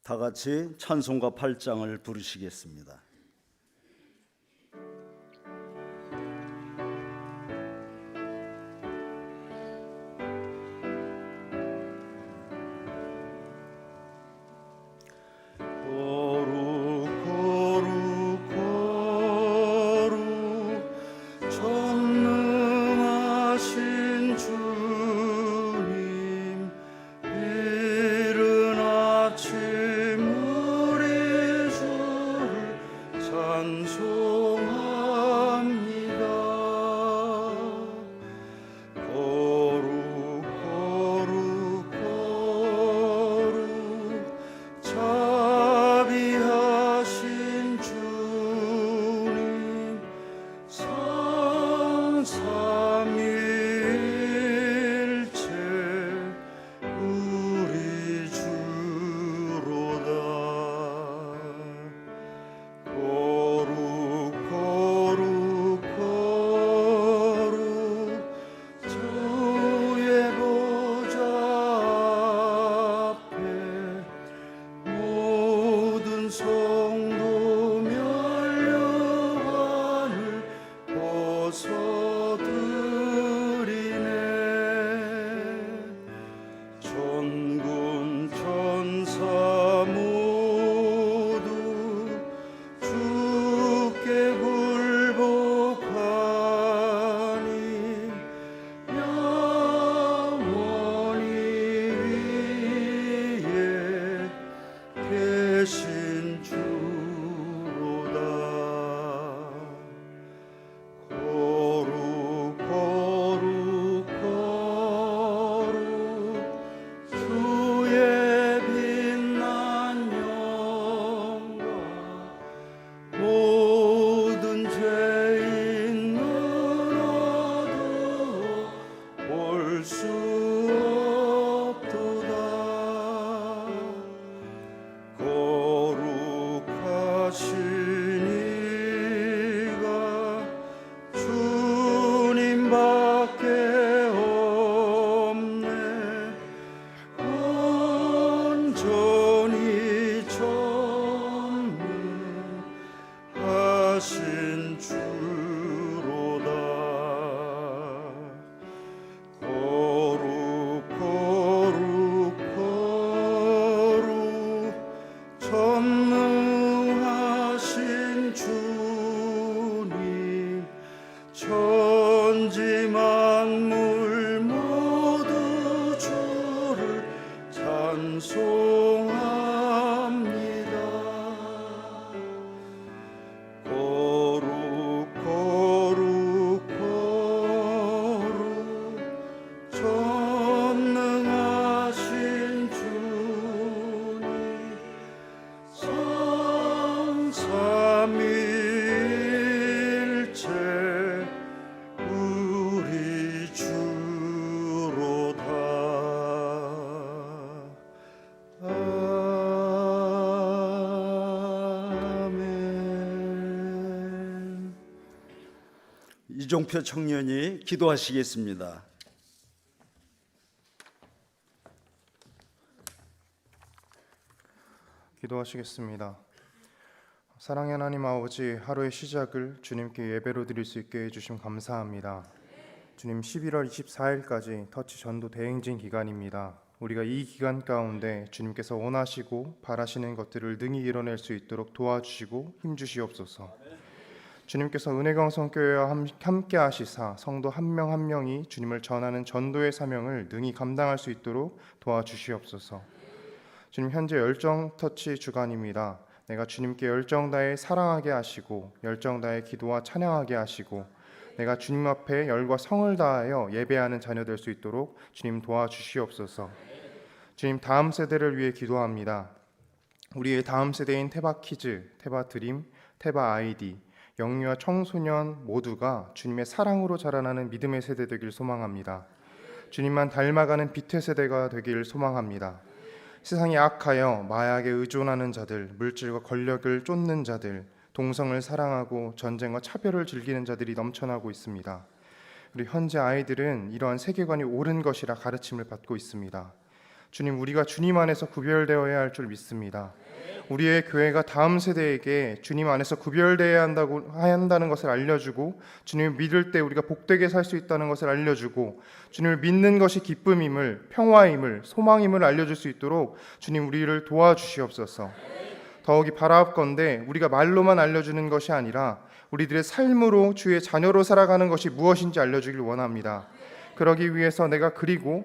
다 같이 찬송가 8장을 부르시겠습니다. 이종표 청년이 기도하시겠습니다. 기도하시겠습니다. 사랑의 하나님 아버지, 하루의 시작을 주님께 예배로 드릴 수 있게 해주심 감사합니다. 주님, 11월 24일까지 터치 전도 대행진 기간입니다. 우리가 이 기간 가운데 주님께서 원하시고 바라시는 것들을 능히 이뤄낼 수 있도록 도와주시고 힘주시옵소서. 주님께서 은혜광성교회와 함께 하시사 성도 한 명 한 명이 주님을 전하는 전도의 사명을 능히 감당할 수 있도록 도와주시옵소서. 주님, 현재 열정 터치 주간입니다. 내가 주님께 열정 다해 사랑하게 하시고 열정 다해 기도와 찬양하게 하시고 내가 주님 앞에 열과 성을 다하여 예배하는 자녀 될 수 있도록 주님 도와주시옵소서. 주님, 다음 세대를 위해 기도합니다. 우리의 다음 세대인 테바키즈, 테바드림, 테바아이디, 영유아 청소년 모두가 주님의 사랑으로 자라나는 믿음의 세대 되길 소망합니다. 주님만 닮아가는 빛의 세대가 되길 소망합니다. 세상이 악하여 마약에 의존하는 자들, 물질과 권력을 쫓는 자들, 동성을 사랑하고 전쟁과 차별을 즐기는 자들이 넘쳐나고 있습니다. 우리 현재 아이들은 이러한 세계관이 옳은 것이라 가르침을 받고 있습니다. 주님, 우리가 주님 안에서 구별되어야 할 줄 믿습니다. 우리의 교회가 다음 세대에게 주님 안에서 구별되어야 한다는 것을 알려주고, 주님을 믿을 때 우리가 복되게 살 수 있다는 것을 알려주고, 주님을 믿는 것이 기쁨임을, 평화임을, 소망임을 알려줄 수 있도록 주님 우리를 도와주시옵소서. 더욱이 바라옵건대 우리가 말로만 알려주는 것이 아니라 우리들의 삶으로 주의 자녀로 살아가는 것이 무엇인지 알려주길 원합니다. 그러기 위해서 내가, 그리고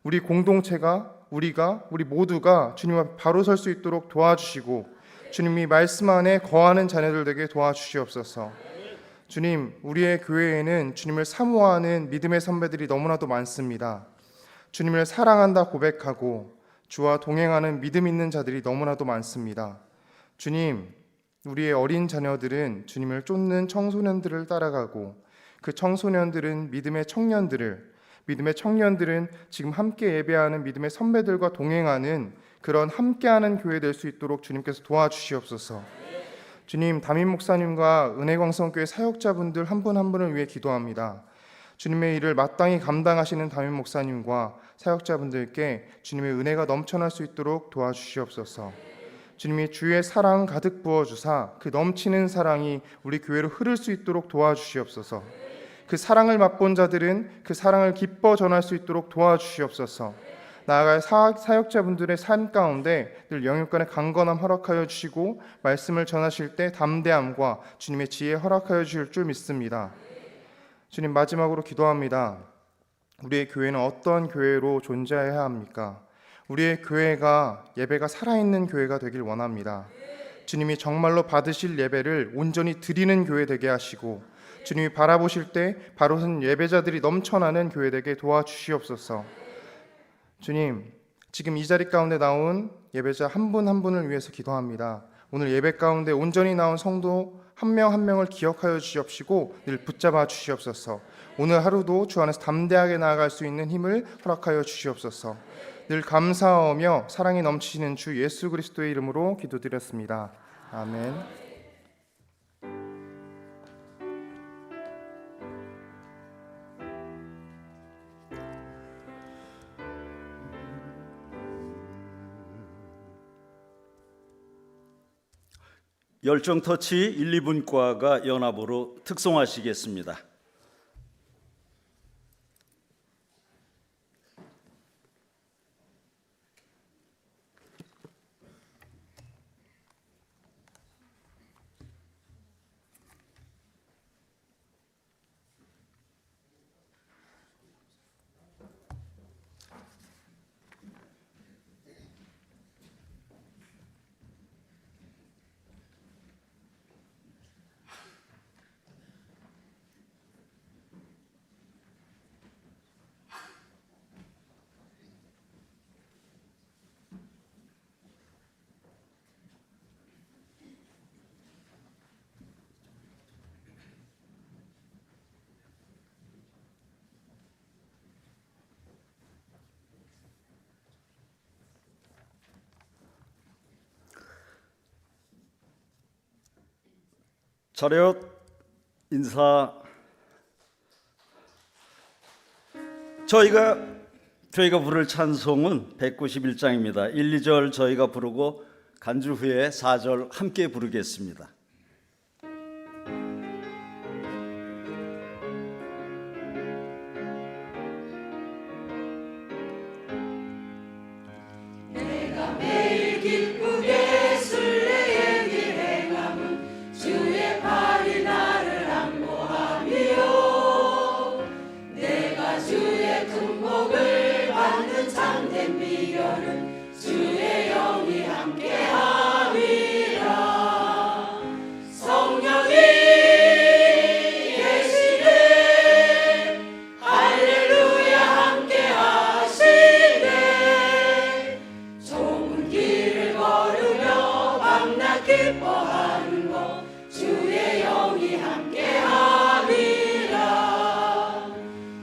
우리 공동체가, 우리 모두가 주님 앞에 바로 설 수 있도록 도와주시고, 주님이 말씀 안에 거하는 자녀들 되게 도와주시옵소서. 주님, 우리의 교회에는 주님을 사모하는 믿음의 선배들이 너무나도 많습니다. 주님을 사랑한다 고백하고 주와 동행하는 믿음 있는 자들이 너무나도 많습니다. 주님, 우리의 어린 자녀들은 주님을 쫓는 청소년들을 따라가고, 그 청소년들은 믿음의 청년들은 지금 함께 예배하는 믿음의 선배들과 동행하는 그런 함께하는 교회 될 수 있도록 주님께서 도와주시옵소서. 주님, 담임 목사님과 은혜광성교회 사역자분들 한 분 한 분을 위해 기도합니다. 주님의 일을 마땅히 감당하시는 담임 목사님과 사역자분들께 주님의 은혜가 넘쳐날 수 있도록 도와주시옵소서. 주님이 주의 사랑 가득 부어주사 그 넘치는 사랑이 우리 교회로 흐를 수 있도록 도와주시옵소서. 그 사랑을 맛본 자들은 그 사랑을 기뻐 전할 수 있도록 도와주시옵소서. 나아가 사역자분들의 삶 가운데 늘 영육간의 강건함 허락하여 주시고, 말씀을 전하실 때 담대함과 주님의 지혜 허락하여 주실 줄 믿습니다. 주님, 마지막으로 기도합니다. 우리의 교회는 어떤 교회로 존재해야 합니까? 우리의 교회가, 예배가 살아있는 교회가 되길 원합니다. 주님이 정말로 받으실 예배를 온전히 드리는 교회 되게 하시고, 주님이 바라보실 때 바로선 예배자들이 넘쳐나는 교회 되게 도와주시옵소서. 주님, 지금 이 자리 가운데 나온 예배자 한 분 한 분을 위해서 기도합니다. 오늘 예배 가운데 온전히 나온 성도 한 명 한 명을 기억하여 주시옵시고 늘 붙잡아 주시옵소서. 오늘 하루도 주 안에서 담대하게 나아갈 수 있는 힘을 허락하여 주시옵소서. 늘 감사하며 사랑이 넘치시는 주 예수 그리스도의 이름으로 기도드렸습니다. 아멘. 열정터치 1, 2분과가 연합으로 특송하시겠습니다. 차렷 인사. 저희가 부를 찬송은 191장입니다. 1, 2절 저희가 부르고 간주 후에 4절 함께 부르겠습니다. 내가 매일 기쁘게 순례의 길 행함은 주의 팔이 나를 안보하며, 내가 주의 큰 복을 받는 참된 비결은 주의 영이 함께함이라. 성령이 계시네, 할렐루야 함께하시네. 좁은 길을 걸으며 밤낮 기뻐하는 것 주의 영이 함께함이라.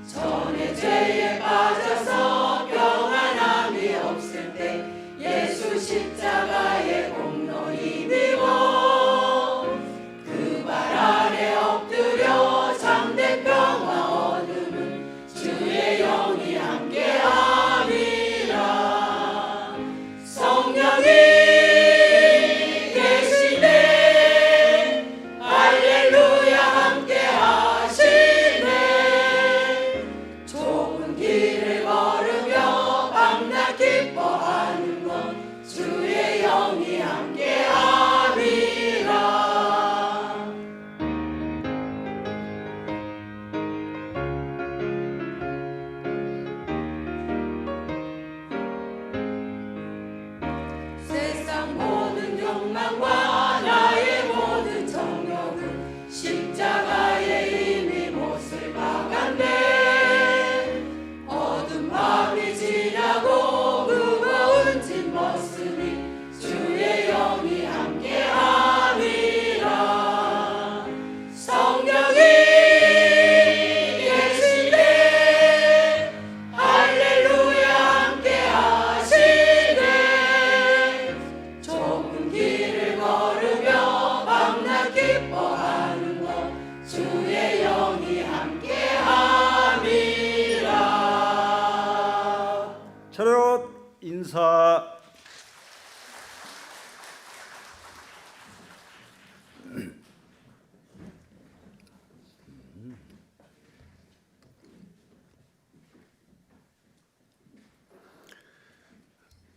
전에 죄에 빠져서 평안함이 없을 때 예수 십자가의 공로 힘입어 그 발 아래 엎드려 참된 평화 얻음은 주의 영이 함께함이라. 인사.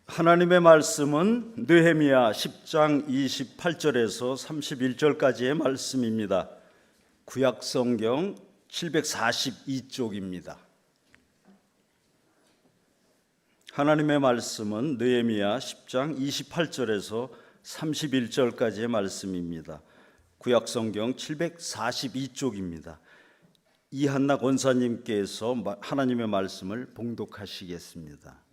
하나님의 말씀은 느헤미야 10장 28절에서 31절까지의 말씀입니다. 구약 성경 742쪽입니다. 하나님의 말씀은 느헤미야 10장 28절에서 31절까지의 말씀입니다. 구약 성경 742쪽입니다. 이한나 권사님께서 하나님의 말씀을 봉독하시겠습니다.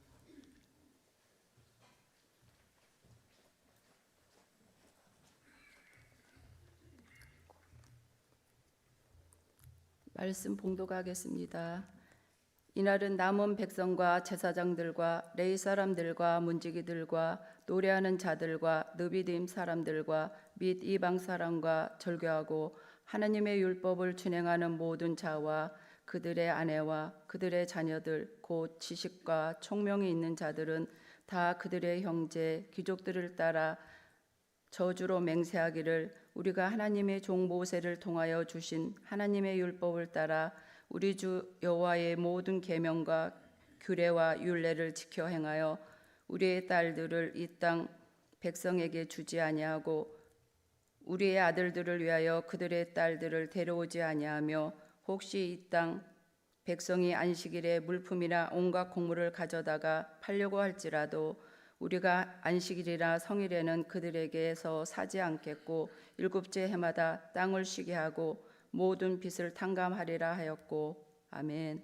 말씀 봉독하겠습니다. 이날은 남은 백성과 제사장들과 레위 사람들과 문지기들과 노래하는 자들과 느비딤 사람들과 및 이방 사람과 절교하고 하나님의 율법을 준행하는 모든 자와 그들의 아내와 그들의 자녀들 곧 지식과 총명이 있는 자들은 다 그들의 형제 귀족들을 따라 저주로 맹세하기를 우리가 하나님의 종 모세를 통하여 주신 하나님의 율법을 따라 우리 주 여호와의 모든 계명과 규례와 율례를 지켜 행하여 우리의 딸들을 이 땅 백성에게 주지 아니하고 우리의 아들들을 위하여 그들의 딸들을 데려오지 아니하며 혹시 이 땅 백성이 안식일에 물품이나 온갖 곡물을 가져다가 팔려고 할지라도 우리가 안식일이나 성일에는 그들에게서 사지 않겠고 일곱째 해마다 땅을 쉬게 하고 모든 빚을 탕감하리라 하였고 아멘.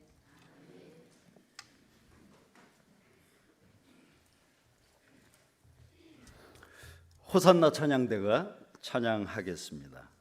호산나 찬양대가 찬양하겠습니다.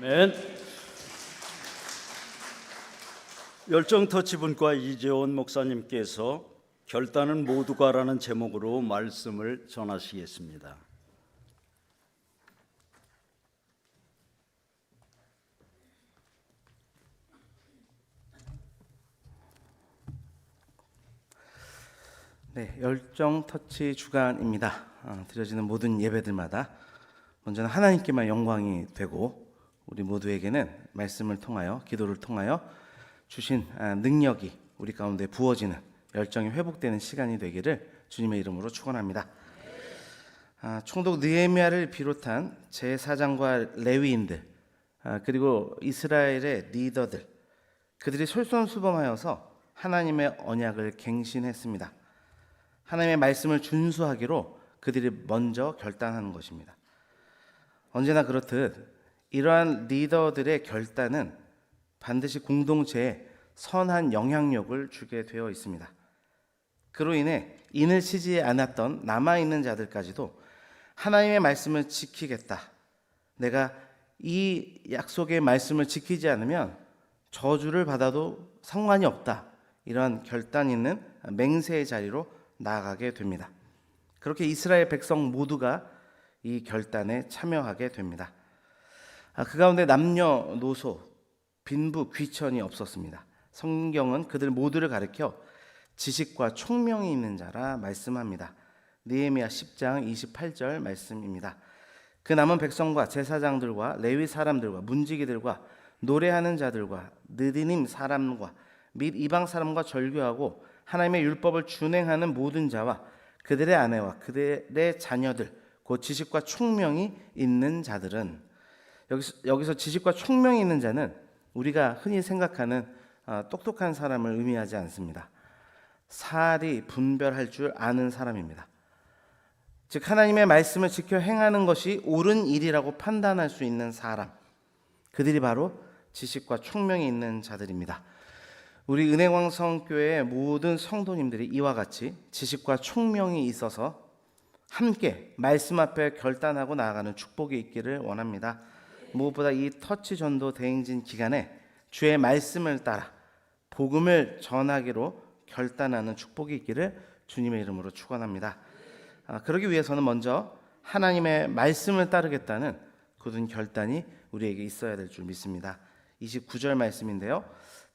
아멘. 열정터치 분과 이재원 목사님께서 결단은 모두가라는 제목으로 말씀을 전하시겠습니다. 네, 열정 터치 주간입니다. 드려지는 모든 예배들마다 먼저는 하나님께만 영광이 되고 우리 모두에게는 말씀을 통하여 기도를 통하여 주신 능력이 우리 가운데 부어지는 열정이 회복되는 시간이 되기를 주님의 이름으로 축원합니다. 총독 느헤미야를 비롯한 제사장과 레위인들 그리고 이스라엘의 리더들 그들이 솔선수범하여서 하나님의 언약을 갱신했습니다. 하나님의 말씀을 준수하기로 그들이 먼저 결단하는 것입니다. 언제나 그렇듯 이러한 리더들의 결단은 반드시 공동체에 선한 영향력을 주게 되어 있습니다. 그로 인해 인을 치지 않았던 남아있는 자들까지도 하나님의 말씀을 지키겠다. 내가 이 약속의 말씀을 지키지 않으면 저주를 받아도 상관이 없다. 이러한 결단 있는 맹세의 자리로 나아가게 됩니다. 그렇게 이스라엘 백성 모두가 이 결단에 참여하게 됩니다. 그 가운데 남녀노소, 빈부, 귀천이 없었습니다. 성경은 그들 모두를 가리켜 지식과 총명이 있는 자라 말씀합니다. 느헤미야 10장 28절 말씀입니다. 그 남은 백성과 제사장들과 레위 사람들과 문지기들과 노래하는 자들과 느디님 사람과 및 이방 사람과 절교하고 하나님의 율법을 준행하는 모든 자와 그들의 아내와 그들의 자녀들 곧 지식과 총명이 있는 자들은 여기서 지식과 총명이 있는 자는 우리가 흔히 생각하는 똑똑한 사람을 의미하지 않습니다. 사리 분별할 줄 아는 사람입니다. 즉 하나님의 말씀을 지켜 행하는 것이 옳은 일이라고 판단할 수 있는 사람, 그들이 바로 지식과 총명이 있는 자들입니다. 우리 은혜광성교회의 모든 성도님들이 이와 같이 지식과 총명이 있어서 함께 말씀 앞에 결단하고 나아가는 축복이 있기를 원합니다. 무엇보다 이 터치 전도 대행진 기간에 주의 말씀을 따라 복음을 전하기로 결단하는 축복이 있기를 주님의 이름으로 축원합니다. 그러기 위해서는 먼저 하나님의 말씀을 따르겠다는 굳은 결단이 우리에게 있어야 될 줄 믿습니다. 29절 말씀인데요.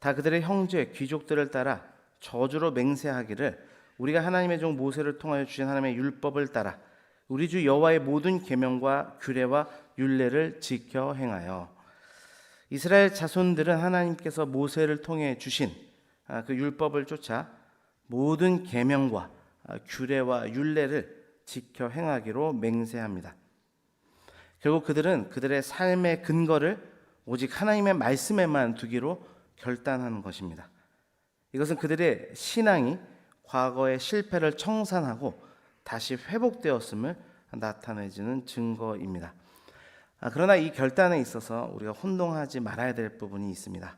다 그들의 형제 귀족들을 따라 저주로 맹세하기를 우리가 하나님의 종 모세를 통하여 주신 하나님의 율법을 따라 우리 주 여호와의 모든 계명과 규례와 율례를 지켜 행하여. 이스라엘 자손들은 하나님께서 모세를 통해 주신 그 율법을 쫓아 모든 계명과 규례와 율례를 지켜 행하기로 맹세합니다. 결국 그들은 그들의 삶의 근거를 오직 하나님의 말씀에만 두기로 결단하는 것입니다. 이것은 그들의 신앙이 과거의 실패를 청산하고 다시 회복되었음을 나타내주는 증거입니다. 그러나 이 결단에 있어서 우리가 혼동하지 말아야 될 부분이 있습니다.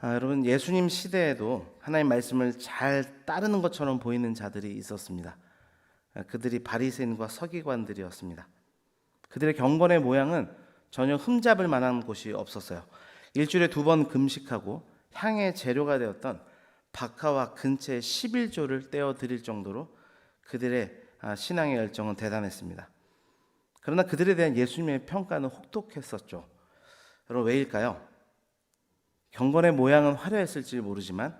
여러분, 예수님 시대에도 하나님 말씀을 잘 따르는 것처럼 보이는 자들이 있었습니다. 그들이 바리새인과 서기관들이었습니다. 그들의 경건의 모양은 전혀 흠잡을 만한 곳이 없었어요. 일주일에 2번 금식하고 향의 재료가 되었던 박하와 근채의 11조를 떼어 드릴 정도로 그들의 신앙의 열정은 대단했습니다. 그러나 그들에 대한 예수님의 평가는 혹독했었죠. 여러분, 왜일까요? 경건의 모양은 화려했을지 모르지만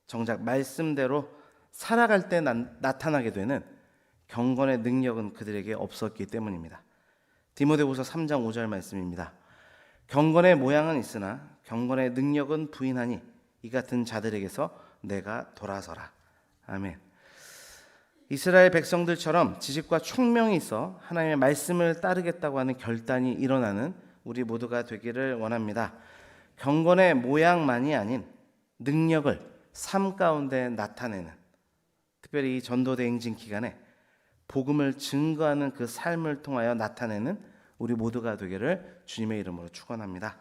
정작 말씀대로 살아갈 때 나타나게 되는 경건의 능력은 그들에게 없었기 때문입니다. 디모데후서 3장 5절 말씀입니다. 경건의 모양은 있으나 경건의 능력은 부인하니 이 같은 자들에게서 내가 돌아서라. 아멘. 이스라엘 백성들처럼 지식과 총명이 있어 하나님의 말씀을 따르겠다고 하는 결단이 일어나는 우리 모두가 되기를 원합니다. 경건의 모양만이 아닌 능력을 삶 가운데 나타내는, 특별히 이 전도대행진 기간에 복음을 증거하는 그 삶을 통하여 나타내는 우리 모두가 되기를 주님의 이름으로 축원합니다.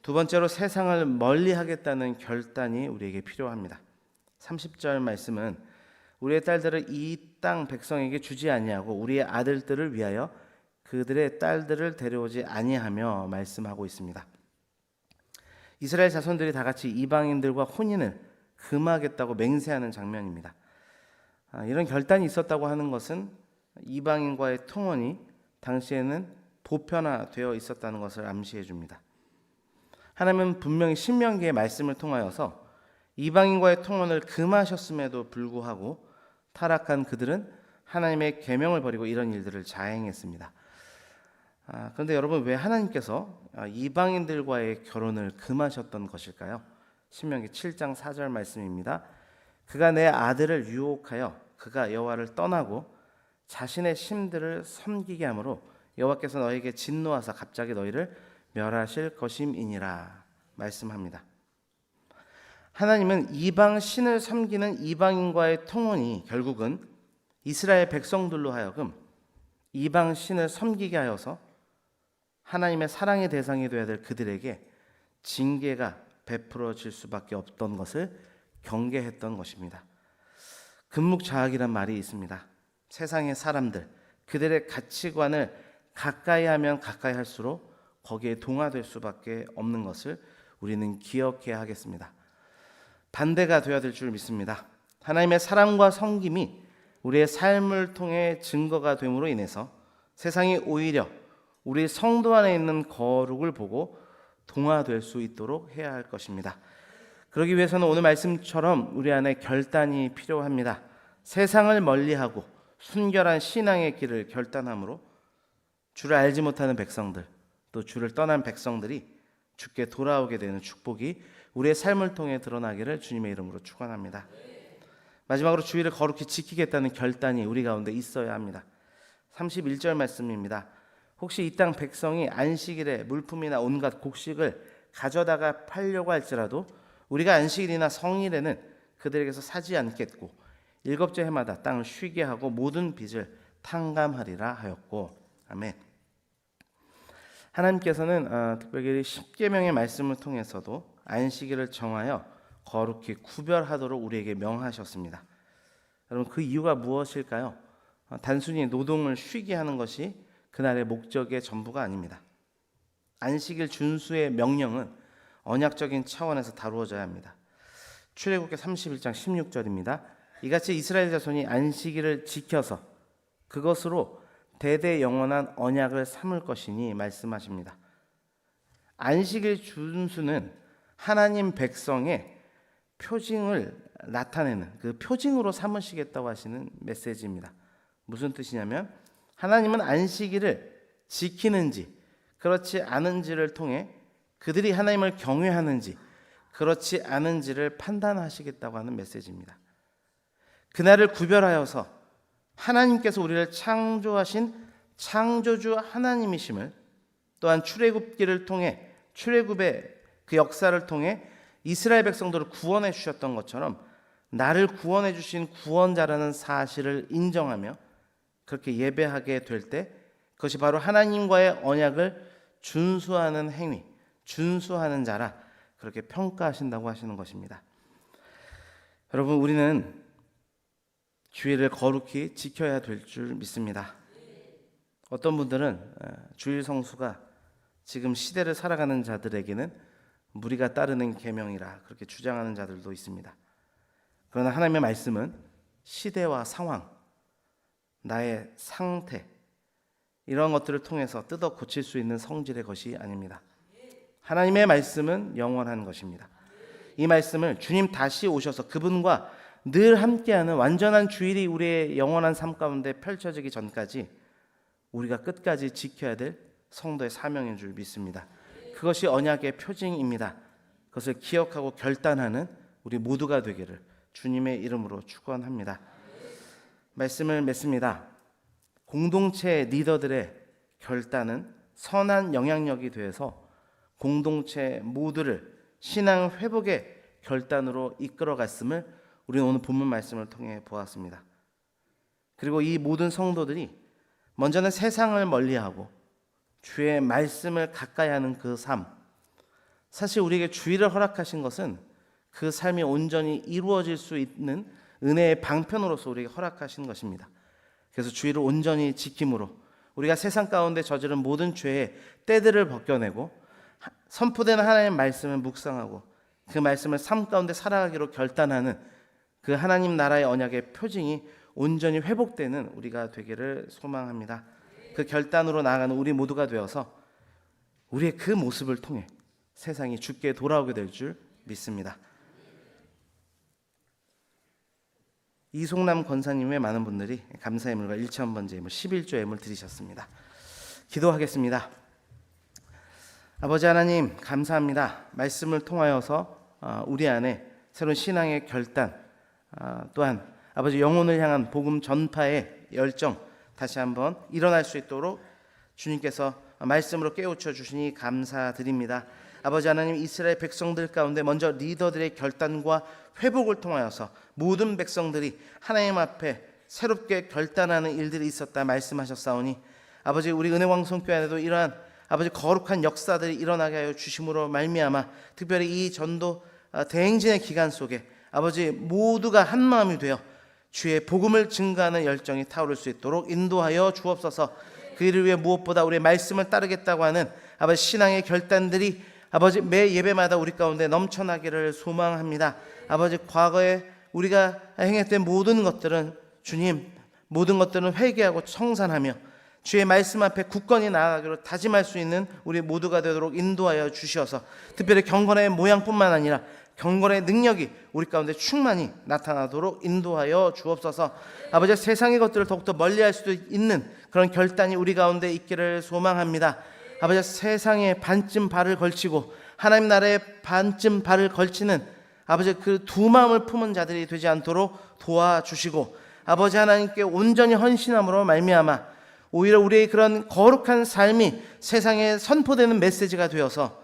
두 번째로 세상을 멀리하겠다는 결단이 우리에게 필요합니다. 30절 말씀은 우리의 딸들을 이 땅 백성에게 주지 아니하고 우리의 아들들을 위하여 그들의 딸들을 데려오지 아니하며 말씀하고 있습니다. 이스라엘 자손들이 다 같이 이방인들과 혼인을 금하겠다고 맹세하는 장면입니다. 이런 결단이 있었다고 하는 것은 이방인과의 통혼이 당시에는 보편화되어 있었다는 것을 암시해 줍니다. 하나님은 분명히 신명기의 말씀을 통하여서 이방인과의 통혼을 금하셨음에도 불구하고 타락한 그들은 하나님의 계명을 버리고 이런 일들을 자행했습니다. 그런데 여러분, 왜 하나님께서 이방인들과의 결혼을 금하셨던 것일까요? 신명기 7장 4절 말씀입니다. 그가 내 아들을 유혹하여 그가 여호와를 떠나고 자신의 심들을 섬기게 하므로 여호와께서 너에게 진노하사 갑자기 너희를 멸하실 것임이니라 말씀합니다. 하나님은 이방 신을 섬기는 이방인과의 통혼이 결국은 이스라엘 백성들로 하여금 이방 신을 섬기게 하여서 하나님의 사랑의 대상이 되어야 될 그들에게 징계가 베풀어질 수밖에 없던 것을 경계했던 것입니다. 금묵자학이란 말이 있습니다. 세상의 사람들, 그들의 가치관을 가까이 하면 가까이 할수록 거기에 동화될 수밖에 없는 것을 우리는 기억해야 하겠습니다. 반대가 되어야 될 줄 믿습니다. 하나님의 사랑과 섬김이 우리의 삶을 통해 증거가 됨으로 인해서 세상이 오히려 우리 성도 안에 있는 거룩을 보고 동화될 수 있도록 해야 할 것입니다. 그러기 위해서는 오늘 말씀처럼 우리 안에 결단이 필요합니다. 세상을 멀리하고 순결한 신앙의 길을 결단함으로 주를 알지 못하는 백성들, 또 주를 떠난 백성들이 주께 돌아오게 되는 축복이 우리의 삶을 통해 드러나기를 주님의 이름으로 축원합니다. 마지막으로 주의를 거룩히 지키겠다는 결단이 우리 가운데 있어야 합니다. 31절 말씀입니다. 혹시 이 땅 백성이 안식일에 물품이나 온갖 곡식을 가져다가 팔려고 할지라도 우리가 안식일이나 성일에는 그들에게서 사지 않겠고 일곱째 해마다 땅을 쉬게 하고 모든 빚을 탕감하리라 하였고. 아멘. 하나님께서는 특별히 십계명의 말씀을 통해서도 안식일을 정하여 거룩히 구별하도록 우리에게 명하셨습니다. 여러분, 그 이유가 무엇일까요? 단순히 노동을 쉬게 하는 것이 그날의 목적의 전부가 아닙니다. 안식일 준수의 명령은 언약적인 차원에서 다루어져야 합니다. 출애굽기 31장 16절입니다. 이같이 이스라엘 자손이 안식일을 지켜서 그것으로 대대 영원한 언약을 삼을 것이니 말씀하십니다. 안식일 준수는 하나님 백성의 표징을 나타내는 그 표징으로 삼으시겠다고 하시는 메시지입니다. 무슨 뜻이냐면 하나님은 안식일을 지키는지 그렇지 않은지를 통해 그들이 하나님을 경외하는지 그렇지 않은지를 판단하시겠다고 하는 메시지입니다. 그날을 구별하여서 하나님께서 우리를 창조하신 창조주 하나님이심을, 또한 출애굽기를 통해 출애굽의 그 역사를 통해 이스라엘 백성들을 구원해 주셨던 것처럼 나를 구원해 주신 구원자라는 사실을 인정하며 그렇게 예배하게 될 때 그것이 바로 하나님과의 언약을 준수하는 행위, 준수하는 자라 그렇게 평가하신다고 하시는 것입니다. 여러분, 우리는 주일을 거룩히 지켜야 될 줄 믿습니다. 어떤 분들은 주일 성수가 지금 시대를 살아가는 자들에게는 무리가 따르는 계명이라 그렇게 주장하는 자들도 있습니다. 그러나 하나님의 말씀은 시대와 상황, 나의 상태 이런 것들을 통해서 뜯어 고칠 수 있는 성질의 것이 아닙니다. 하나님의 말씀은 영원한 것입니다. 이 말씀을 주님 다시 오셔서 그분과 늘 함께하는 완전한 주일이 우리의 영원한 삶 가운데 펼쳐지기 전까지 우리가 끝까지 지켜야 될 성도의 사명인 줄 믿습니다. 그것이 언약의 표징입니다. 그것을 기억하고 결단하는 우리 모두가 되기를 주님의 이름으로 축원합니다. 말씀을 맺습니다. 공동체 리더들의 결단은 선한 영향력이 되어서 공동체 모두를 신앙 회복의 결단으로 이끌어갔음을 우리는 오늘 본문 말씀을 통해 보았습니다. 그리고 이 모든 성도들이 먼저는 세상을 멀리하고 주의 말씀을 가까이 하는 그 삶, 사실 우리에게 주의를 허락하신 것은 그 삶이 온전히 이루어질 수 있는 은혜의 방편으로서 우리에게 허락하신 것입니다. 그래서 주의를 온전히 지킴으로 우리가 세상 가운데 저지른 모든 죄의 때들을 벗겨내고 선포되는 하나님의 말씀을 묵상하고 그 말씀을 삶 가운데 살아가기로 결단하는 그 하나님 나라의 언약의 표징이 온전히 회복되는 우리가 되기를 소망합니다. 그 결단으로 나아가는 우리 모두가 되어서 우리의 그 모습을 통해 세상이 주께 돌아오게 될 줄 믿습니다. 이송남 권사님 외 많은 분들이 감사 예물과 1,000번째 예물 11조 예물 드리셨습니다. 기도하겠습니다. 아버지 하나님 감사합니다. 말씀을 통하여서 우리 안에 새로운 신앙의 결단, 또한 아버지 영혼을 향한 복음 전파의 열정 다시 한번 일어날 수 있도록 주님께서 말씀으로 깨우쳐 주시니 감사드립니다. 아버지 하나님, 이스라엘 백성들 가운데 먼저 리더들의 결단과 회복을 통하여서 모든 백성들이 하나님 앞에 새롭게 결단하는 일들이 있었다 말씀하셨사오니 아버지, 우리 은혜왕성교회 안에도 이러한 아버지 거룩한 역사들이 일어나게 하여 주심으로 말미암아 특별히 이 전도 대행진의 기간 속에 아버지 모두가 한 마음이 되어 주의 복음을 증거하는 열정이 타오를 수 있도록 인도하여 주옵소서. 그 일을 위해 무엇보다 우리의 말씀을 따르겠다고 하는 아버지 신앙의 결단들이 아버지 매 예배마다 우리 가운데 넘쳐나기를 소망합니다. 아버지, 과거에 우리가 행했던 모든 것들은 주님, 모든 것들은 회개하고 청산하며 주의 말씀 앞에 굳건히 나아가기로 다짐할 수 있는 우리 모두가 되도록 인도하여 주시어서 특별히 경건의 모양뿐만 아니라 경건의 능력이 우리 가운데 충만히 나타나도록 인도하여 주옵소서. 아버지, 세상의 것들을 더욱더 멀리할 수도 있는 그런 결단이 우리 가운데 있기를 소망합니다. 아버지, 세상에 반쯤 발을 걸치고 하나님 나라에 반쯤 발을 걸치는 아버지 그 두 마음을 품은 자들이 되지 않도록 도와주시고 아버지 하나님께 온전히 헌신함으로 말미암아 오히려 우리의 그런 거룩한 삶이 세상에 선포되는 메시지가 되어서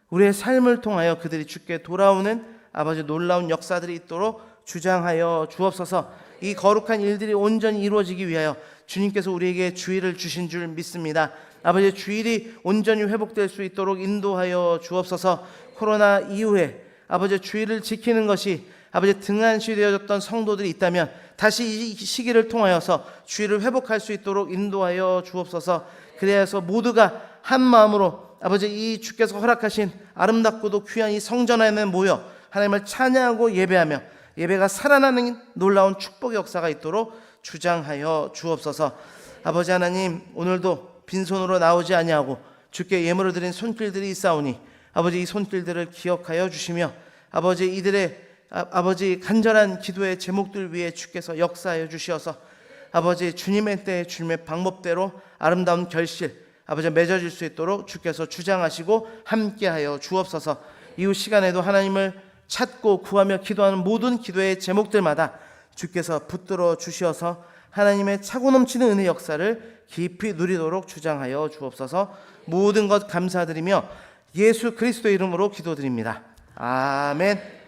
우리의 삶을 통하여 그들이 주께 돌아오는 아버지 놀라운 역사들이 있도록 주장하여 주옵소서. 이 거룩한 일들이 온전히 이루어지기 위하여 주님께서 우리에게 주일을 주신 줄 믿습니다. 아버지, 주일이 온전히 회복될 수 있도록 인도하여 주옵소서. 코로나 이후에 아버지 주일을 지키는 것이 아버지 등한시 되어졌던 성도들이 있다면 다시 이 시기를 통하여서 주일을 회복할 수 있도록 인도하여 주옵소서. 그래서 모두가 한 마음으로 아버지 이 주께서 허락하신 아름답고도 귀한 이 성전 안에 모여 하나님을 찬양하고 예배하며 예배가 살아나는 놀라운 축복의 역사가 있도록 주장하여 주옵소서. 아버지 하나님, 오늘도 빈손으로 나오지 아니하고 주께 예물을 드린 손길들이 있사오니 아버지 이 손길들을 기억하여 주시며 아버지 이들의 아버지 간절한 기도의 제목들 위에 주께서 역사하여 주시어서 아버지 주님의 때에 주님의 방법대로 아름다운 결실 아버지 맺어질 수 있도록 주께서 주장하시고 함께하여 주옵소서. 이후 시간에도 하나님을 찾고 구하며 기도하는 모든 기도의 제목들마다 주께서 붙들어 주시어서 하나님의 차고 넘치는 은혜 역사를 깊이 누리도록 주장하여 주옵소서. 모든 것 감사드리며 예수 그리스도의 이름으로 기도드립니다. 아멘.